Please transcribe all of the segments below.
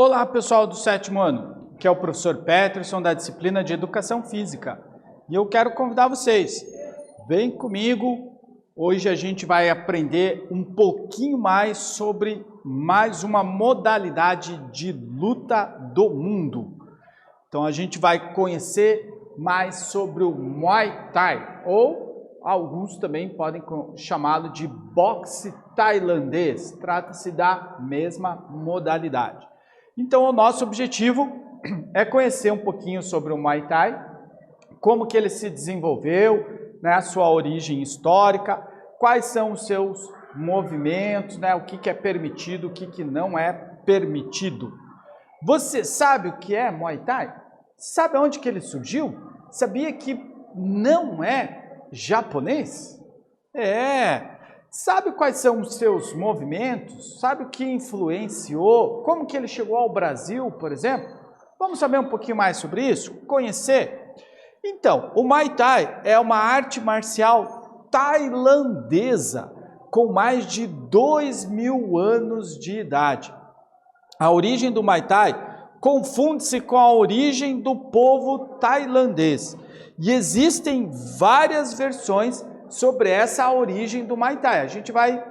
Olá, pessoal do 7º ano, que é o professor Peterson da disciplina de Educação Física. E eu quero convidar vocês, vem comigo, hoje a gente vai aprender um pouquinho mais sobre mais uma modalidade de luta do mundo. Então a gente vai conhecer mais sobre o Muay Thai, ou alguns também podem chamá-lo de boxe tailandês, trata-se da mesma modalidade. Então, o nosso objetivo é conhecer um pouquinho sobre o Muay Thai, como que ele se desenvolveu, né, a sua origem histórica, quais são os seus movimentos, né, o que é permitido, o que não é permitido. Você sabe o que é Muay Thai? Sabe onde que ele surgiu? Sabia que não é japonês? Sabe quais são os seus movimentos? Sabe o que influenciou? Como que ele chegou ao Brasil, por exemplo? Vamos saber um pouquinho mais sobre isso? Conhecer? Então, o Muay Thai é uma arte marcial tailandesa com mais de 2.000 anos de idade. A origem do Muay Thai confunde-se com a origem do povo tailandês e existem várias versões sobre essa origem do Muay Thai. A gente vai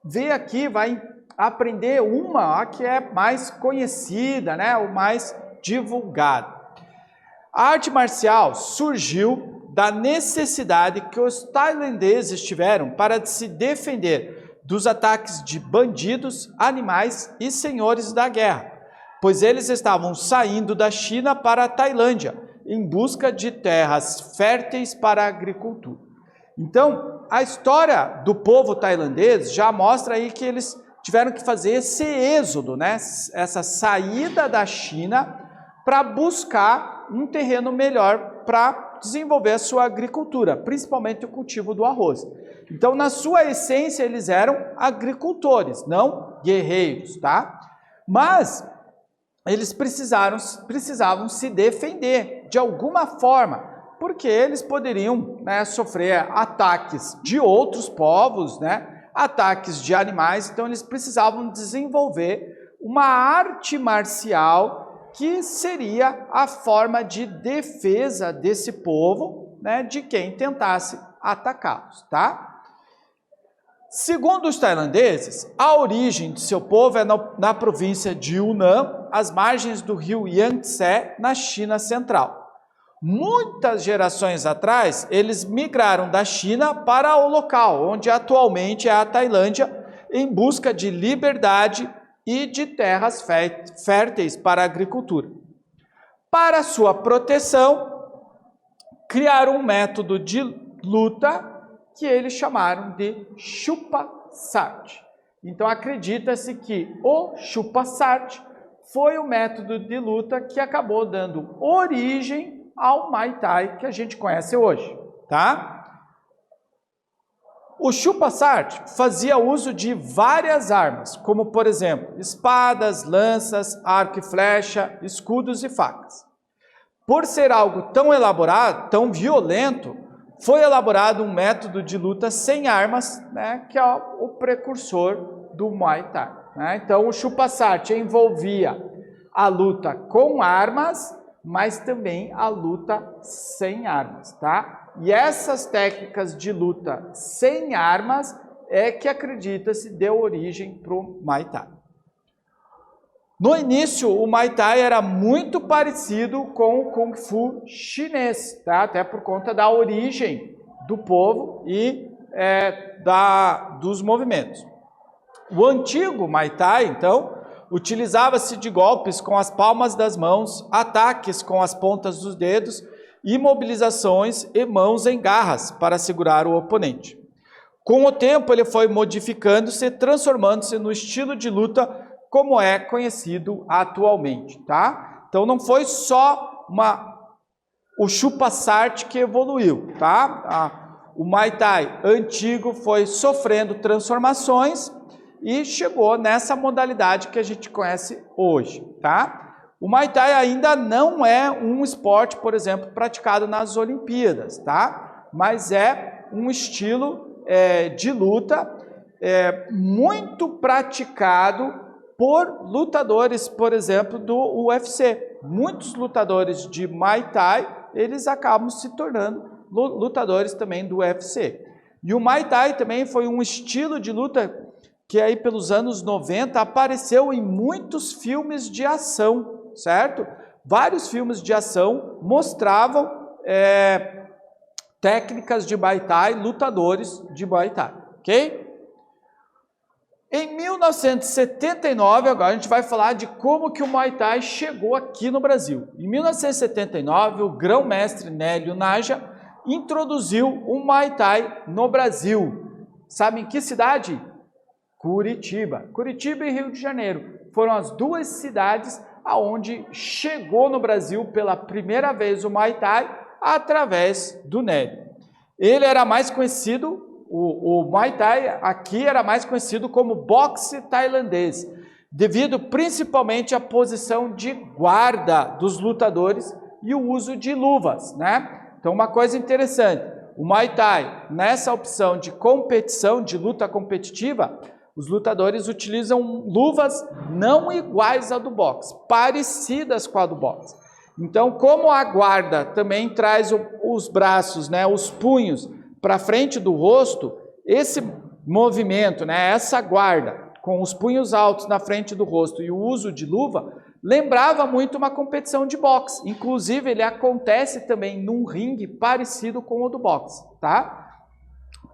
ver aqui, vai aprender uma que é mais conhecida, né, o mais divulgado. A arte marcial surgiu da necessidade que os tailandeses tiveram para se defender dos ataques de bandidos, animais e senhores da guerra, pois eles estavam saindo da China para a Tailândia em busca de terras férteis para a agricultura. Então, a história do povo tailandês já mostra aí que eles tiveram que fazer esse êxodo, né? Essa saída da China para buscar um terreno melhor para desenvolver a sua agricultura, principalmente o cultivo do arroz. Então, na sua essência, eles eram agricultores, não guerreiros, tá? Mas eles precisavam se defender de alguma forma, porque eles poderiam, né, sofrer ataques de outros povos, né, ataques de animais, então eles precisavam desenvolver uma arte marcial que seria a forma de defesa desse povo, né, de quem tentasse atacá-los, tá? Segundo os tailandeses, a origem de seu povo é na província de Yunnan, às margens do rio Yangtze, na China Central. Muitas gerações atrás, eles migraram da China para o local, onde atualmente é a Tailândia, em busca de liberdade e de terras férteis para a agricultura. Para sua proteção, criaram um método de luta que eles chamaram de Chupa Sart. Então acredita-se que o Chupa Sart foi o método de luta que acabou dando origem ao Muay Thai que a gente conhece hoje, tá? O Chupa Sart fazia uso de várias armas, como por exemplo, espadas, lanças, arco e flecha, escudos e facas. Por ser algo tão elaborado, tão violento, foi elaborado um método de luta sem armas, né, que é o precursor do Muay Thai, né? Então o Chupa Sart envolvia a luta com armas, mas também a luta sem armas, tá? E essas técnicas de luta sem armas é que acredita-se deu origem para o Muay Thai. No início, o Muay Thai era muito parecido com o Kung Fu chinês, tá? Até por conta da origem do povo e dos movimentos. O antigo Muay Thai, então, utilizava-se de golpes com as palmas das mãos, ataques com as pontas dos dedos, imobilizações e mãos em garras para segurar o oponente. Com o tempo, ele foi modificando-se, transformando-se no estilo de luta como é conhecido atualmente, tá? Então, não foi só o Chupa Sart que evoluiu, tá? O Muay Thai antigo foi sofrendo transformações e chegou nessa modalidade que a gente conhece hoje, tá? O Muay Thai ainda não é um esporte, por exemplo, praticado nas Olimpíadas, tá? Mas é um estilo de luta muito praticado por lutadores, por exemplo, do UFC. Muitos lutadores de Muay Thai, eles acabam se tornando lutadores também do UFC. E o Muay Thai também foi um estilo de luta que aí pelos anos 90 apareceu em muitos filmes de ação, certo? Vários filmes de ação mostravam técnicas de Muay Thai, lutadores de Muay Thai, ok? Em 1979, agora a gente vai falar de como que o Muay Thai chegou aqui no Brasil. Em 1979, o grão-mestre Nélio Naja introduziu o Muay Thai no Brasil. Sabe em que cidade? Curitiba. Curitiba e Rio de Janeiro foram as duas cidades aonde chegou no Brasil pela primeira vez o Muay Thai através do Nélio. Ele era mais conhecido, o Muay Thai aqui era mais conhecido como boxe tailandês, devido principalmente à posição de guarda dos lutadores e o uso de luvas, né? Então, uma coisa interessante, o Muay Thai, nessa opção de competição, de luta competitiva, os lutadores utilizam luvas não iguais à do boxe, parecidas com a do boxe. Então, como a guarda também traz os braços, né, os punhos para frente do rosto, esse movimento, né, essa guarda com os punhos altos na frente do rosto e o uso de luva, lembrava muito uma competição de boxe. Inclusive, ele acontece também num ringue parecido com o do boxe, tá?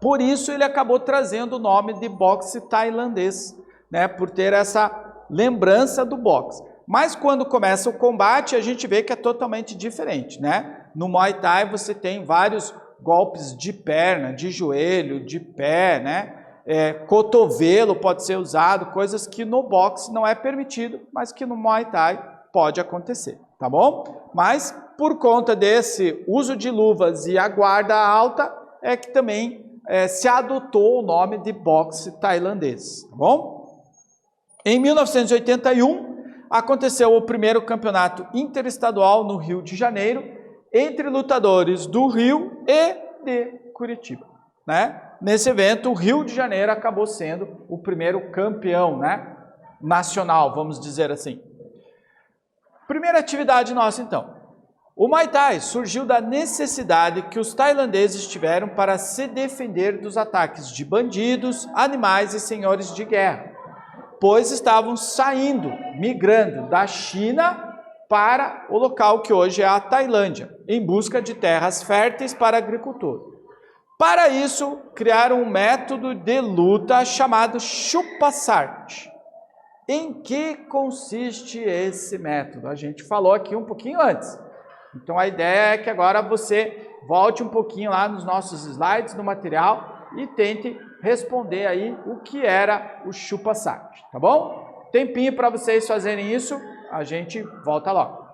Por isso, ele acabou trazendo o nome de boxe tailandês, né, por ter essa lembrança do boxe. Mas quando começa o combate, a gente vê que é totalmente diferente, né? No Muay Thai, você tem vários golpes de perna, de joelho, de pé, né? Cotovelo pode ser usado, coisas que no boxe não é permitido, mas que no Muay Thai pode acontecer, tá bom? Mas por conta desse uso de luvas e a guarda alta, é que também se adotou o nome de boxe tailandês, tá bom? Em 1981, aconteceu o primeiro campeonato interestadual no Rio de Janeiro, entre lutadores do Rio e de Curitiba, né? Nesse evento, o Rio de Janeiro acabou sendo o primeiro campeão, né, nacional, vamos dizer assim. Primeira atividade nossa, então. O Muay Thai surgiu da necessidade que os tailandeses tiveram para se defender dos ataques de bandidos, animais e senhores de guerra, pois estavam saindo, migrando da China para o local que hoje é a Tailândia, em busca de terras férteis para a agricultura. Para isso, criaram um método de luta chamado Chupasart. Em que consiste esse método? A gente falou aqui um pouquinho antes. Então, a ideia é que agora você volte um pouquinho lá nos nossos slides, no material, e tente responder aí o que era o Chupasart, tá bom? Tempinho para vocês fazerem isso, a gente volta logo.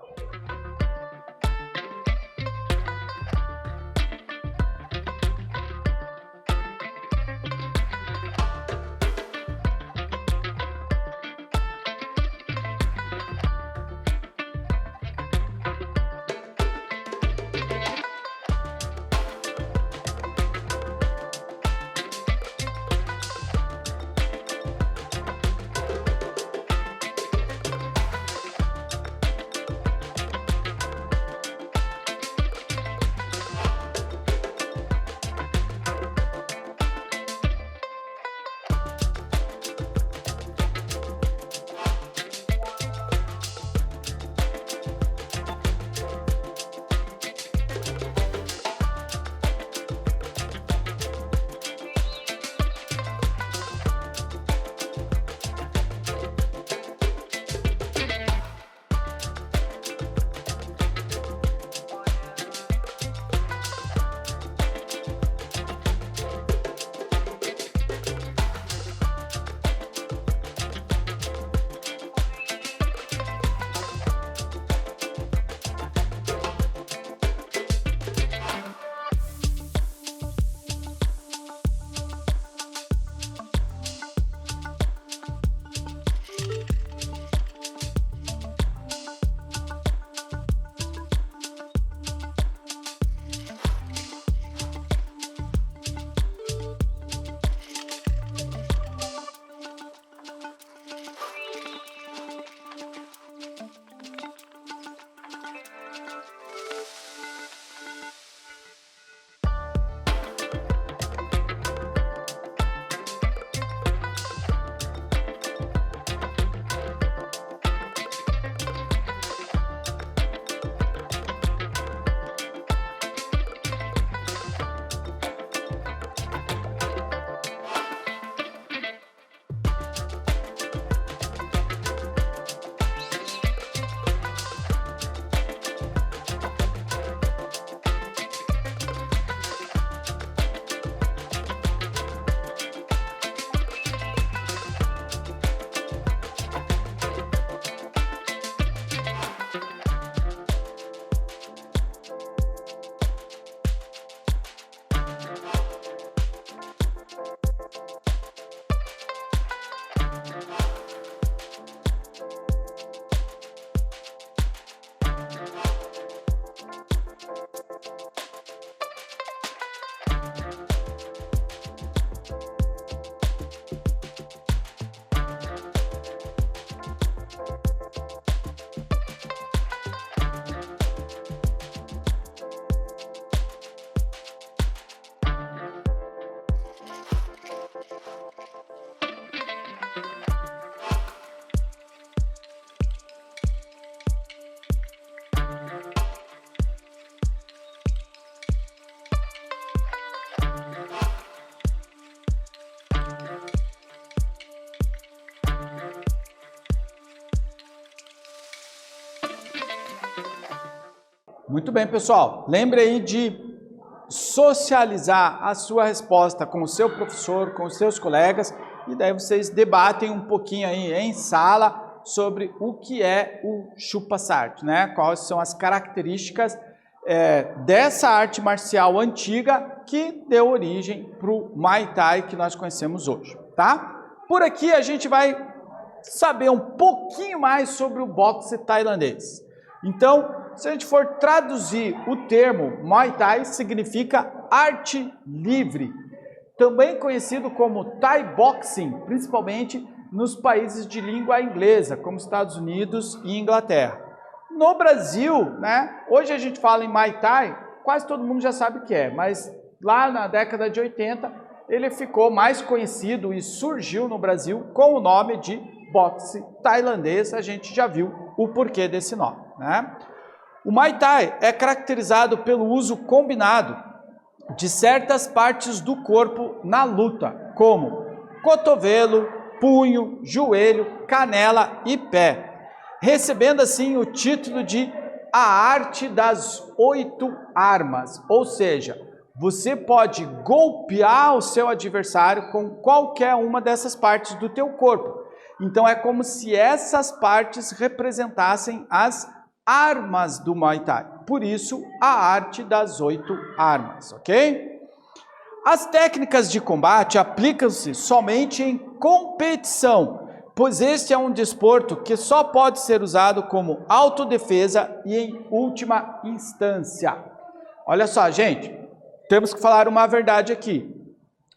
Muito bem, pessoal. Lembre aí de socializar a sua resposta com o seu professor, com os seus colegas, e daí vocês debatem um pouquinho aí em sala sobre o que é o chupa-sarto, né? Quais são as características dessa arte marcial antiga que deu origem para o Muay Thai que nós conhecemos hoje, tá? Por aqui a gente vai saber um pouquinho mais sobre o boxe tailandês. Então, se a gente for traduzir o termo Muay Thai, significa arte livre, também conhecido como Thai Boxing, principalmente nos países de língua inglesa, como Estados Unidos e Inglaterra. No Brasil, né, hoje a gente fala em Muay Thai, quase todo mundo já sabe o que é, mas lá na década de 80, ele ficou mais conhecido e surgiu no Brasil com o nome de boxe tailandês. A gente já viu o porquê desse nome, né? O Muay Thai é caracterizado pelo uso combinado de certas partes do corpo na luta, como cotovelo, punho, joelho, canela e pé, recebendo assim o título de a arte das 8 armas, ou seja, você pode golpear o seu adversário com qualquer uma dessas partes do teu corpo. Então é como se essas partes representassem as armas do Muay Thai. Por isso, a arte das 8 armas, ok? As técnicas de combate aplicam-se somente em competição, pois este é um desporto que só pode ser usado como autodefesa e em última instância. Olha só, gente, temos que falar uma verdade aqui.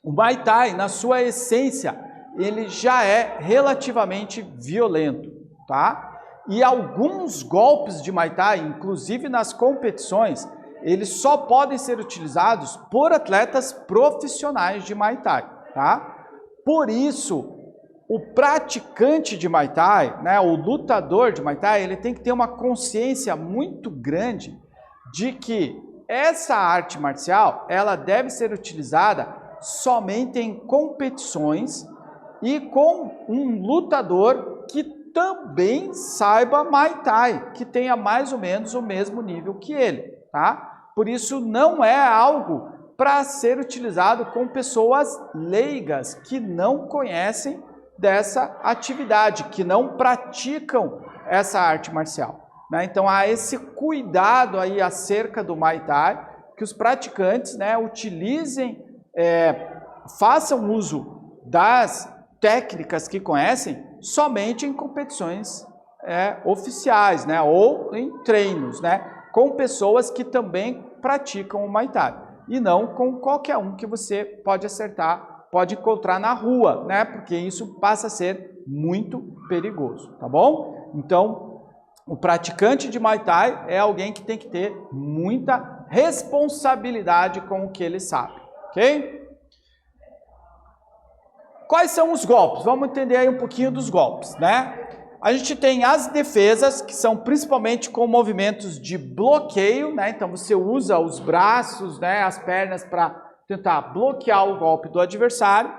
O Muay Thai, na sua essência, ele já é relativamente violento, tá? E alguns golpes de Muay Thai, inclusive nas competições, eles só podem ser utilizados por atletas profissionais de Muay Thai, tá? Por isso, o praticante de Muay Thai, né, o lutador de Muay Thai, ele tem que ter uma consciência muito grande de que essa arte marcial, ela deve ser utilizada somente em competições e com um lutador que também saiba Muay Thai, que tenha mais ou menos o mesmo nível que ele, tá? Por isso não é algo para ser utilizado com pessoas leigas que não conhecem dessa atividade, que não praticam essa arte marcial, né? Então há esse cuidado aí acerca do Muay Thai, que os praticantes, né, utilizem, façam uso das técnicas que conhecem somente em competições oficiais, né, ou em treinos, né, com pessoas que também praticam o Muay Thai, e não com qualquer um que você pode acertar, pode encontrar na rua, né, porque isso passa a ser muito perigoso, tá bom? Então, o praticante de Muay Thai é alguém que tem que ter muita responsabilidade com o que ele sabe, ok? Quais são os golpes? Vamos entender aí um pouquinho dos golpes, né? A gente tem as defesas, que são principalmente com movimentos de bloqueio, né? Então você usa os braços, né, as pernas para tentar bloquear o golpe do adversário.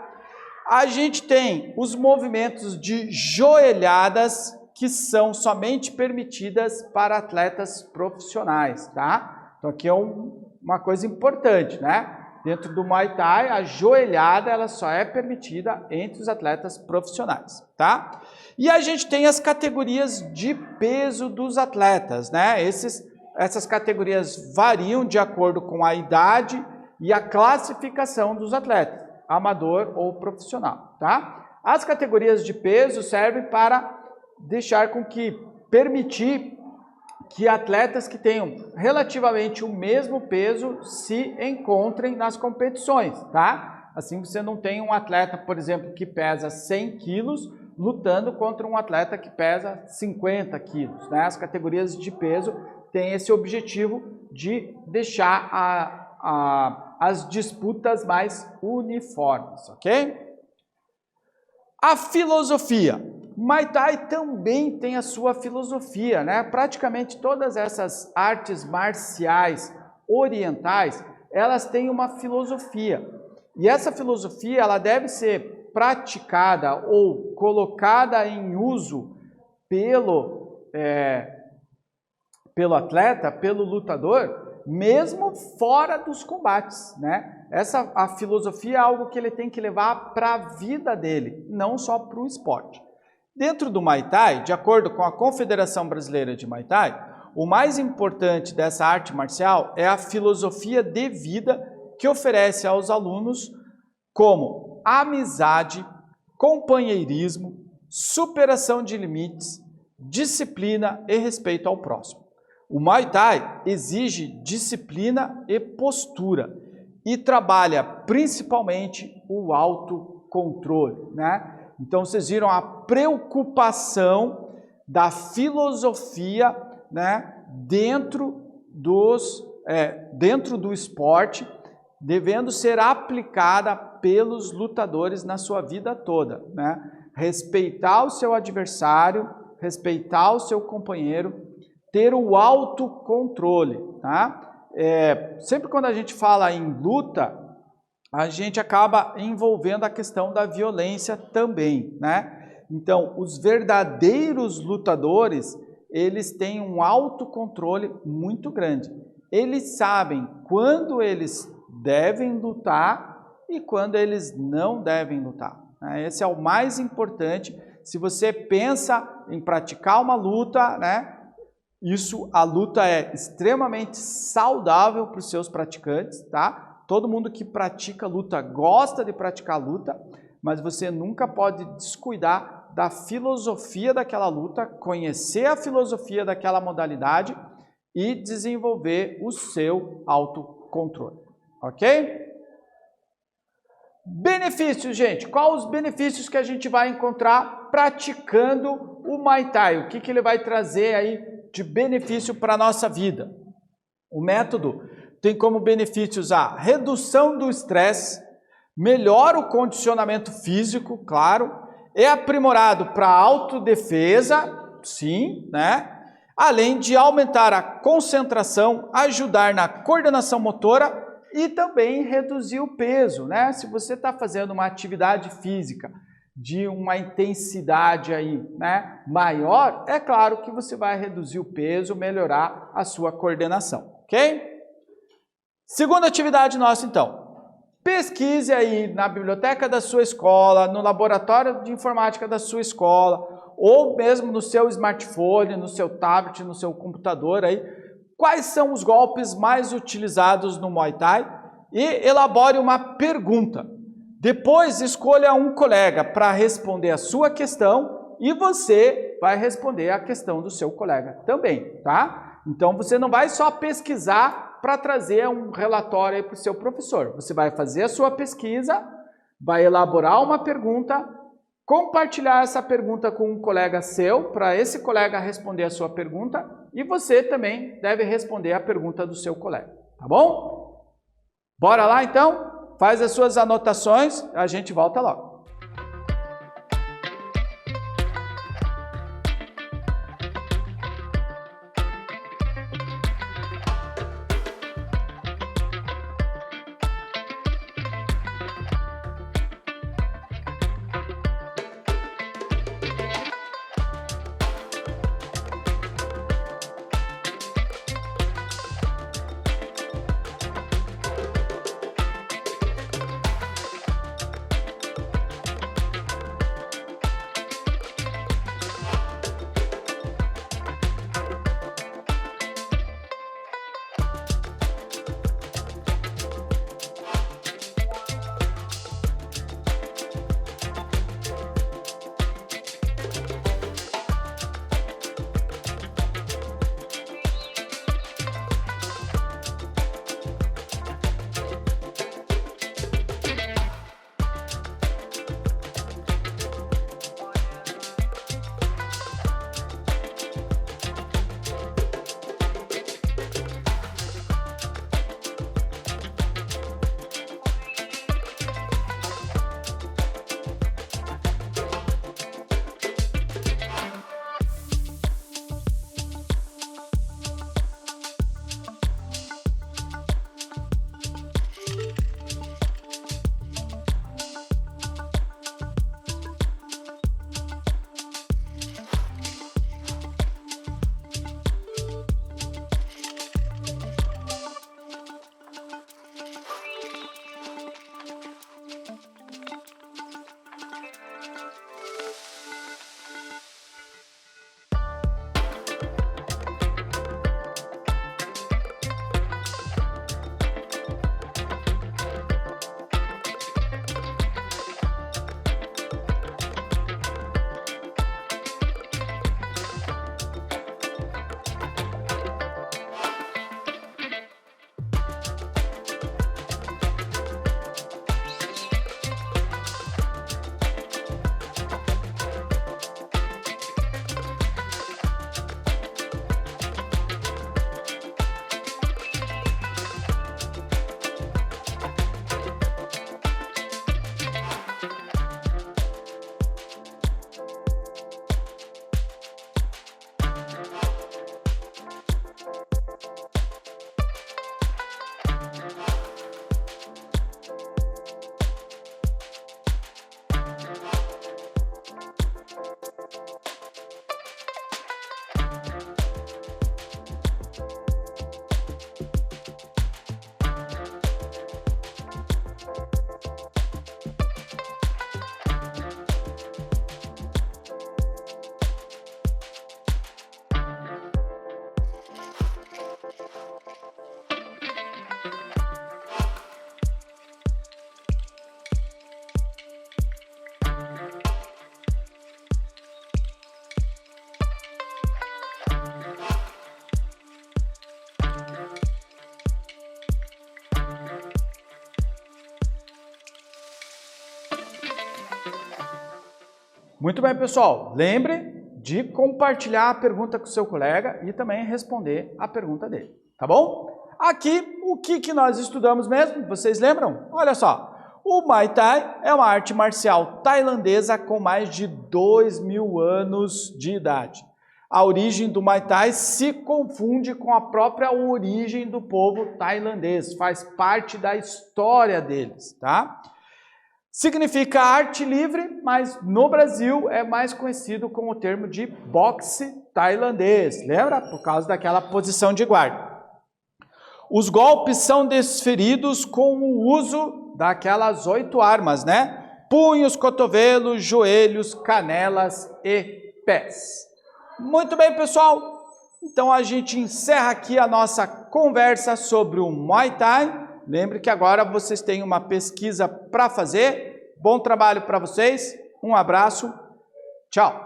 A gente tem os movimentos de joelhadas, que são somente permitidas para atletas profissionais, tá? Então aqui é uma coisa importante, né? Dentro do Muay Thai, a joelhada ela só é permitida entre os atletas profissionais, tá? E a gente tem as categorias de peso dos atletas, né? Essas categorias variam de acordo com a idade e a classificação dos atletas, amador ou profissional, tá? As categorias de peso servem para permitir que atletas que tenham relativamente o mesmo peso se encontrem nas competições, tá? Assim você não tem um atleta, por exemplo, que pesa 100 quilos lutando contra um atleta que pesa 50 quilos, né? As categorias de peso têm esse objetivo de deixar as disputas mais uniformes, ok? A filosofia. Muay Thai também tem a sua filosofia, né? Praticamente todas essas artes marciais orientais, elas têm uma filosofia. E essa filosofia, ela deve ser praticada ou colocada em uso pelo atleta, pelo lutador, mesmo fora dos combates, né? A filosofia é algo que ele tem que levar para a vida dele, não só para o esporte. Dentro do Muay Thai, de acordo com a Confederação Brasileira de Muay Thai, o mais importante dessa arte marcial é a filosofia de vida que oferece aos alunos como amizade, companheirismo, superação de limites, disciplina e respeito ao próximo. O Muay Thai exige disciplina e postura e trabalha principalmente o autocontrole, né? Então vocês viram a preocupação da filosofia, né, dentro do esporte, devendo ser aplicada pelos lutadores na sua vida toda, né? Respeitar o seu adversário, respeitar o seu companheiro, ter o autocontrole, tá? Sempre quando a gente fala em luta, a gente acaba envolvendo a questão da violência também, né? Então, os verdadeiros lutadores, eles têm um autocontrole muito grande. Eles sabem quando eles devem lutar e quando eles não devem lutar. Esse é o mais importante. Se você pensa em praticar uma luta, né? A luta é extremamente saudável para os seus praticantes, tá? Todo mundo que pratica luta gosta de praticar luta, mas você nunca pode descuidar da filosofia daquela luta, conhecer a filosofia daquela modalidade e desenvolver o seu autocontrole, ok? Benefícios, gente. Quais os benefícios que a gente vai encontrar praticando o Muay Thai? O que ele vai trazer aí de benefício para a nossa vida? O método tem como benefícios a redução do estresse, melhora o condicionamento físico, claro, é aprimorado para autodefesa, sim, né? Além de aumentar a concentração, ajudar na coordenação motora e também reduzir o peso, né? Se você está fazendo uma atividade física de uma intensidade aí, né, maior, é claro que você vai reduzir o peso, melhorar a sua coordenação, ok? Segunda atividade nossa, então. Pesquise aí na biblioteca da sua escola, no laboratório de informática da sua escola, ou mesmo no seu smartphone, no seu tablet, no seu computador aí, quais são os golpes mais utilizados no Muay Thai e elabore uma pergunta. Depois escolha um colega para responder a sua questão e você vai responder a questão do seu colega também, tá? Então você não vai só pesquisar para trazer um relatório para o seu professor. Você vai fazer a sua pesquisa, vai elaborar uma pergunta, compartilhar essa pergunta com um colega seu, para esse colega responder a sua pergunta, e você também deve responder a pergunta do seu colega, tá bom? Bora lá então? Faz as suas anotações, a gente volta logo. Muito bem, pessoal. Lembre de compartilhar a pergunta com o seu colega e também responder a pergunta dele, tá bom? Aqui, o que nós estudamos mesmo? Vocês lembram? Olha só, o Muay Thai é uma arte marcial tailandesa com mais de 2.000 anos de idade. A origem do Muay Thai se confunde com a própria origem do povo tailandês, faz parte da história deles, tá? Significa arte livre, mas no Brasil é mais conhecido com o termo de boxe tailandês, lembra? Por causa daquela posição de guarda. Os golpes são desferidos com o uso daquelas 8 armas, né? Punhos, cotovelos, joelhos, canelas e pés. Muito bem, pessoal. Então a gente encerra aqui a nossa conversa sobre o Muay Thai. Lembre que agora vocês têm uma pesquisa para fazer. Bom trabalho para vocês. Um abraço. Tchau.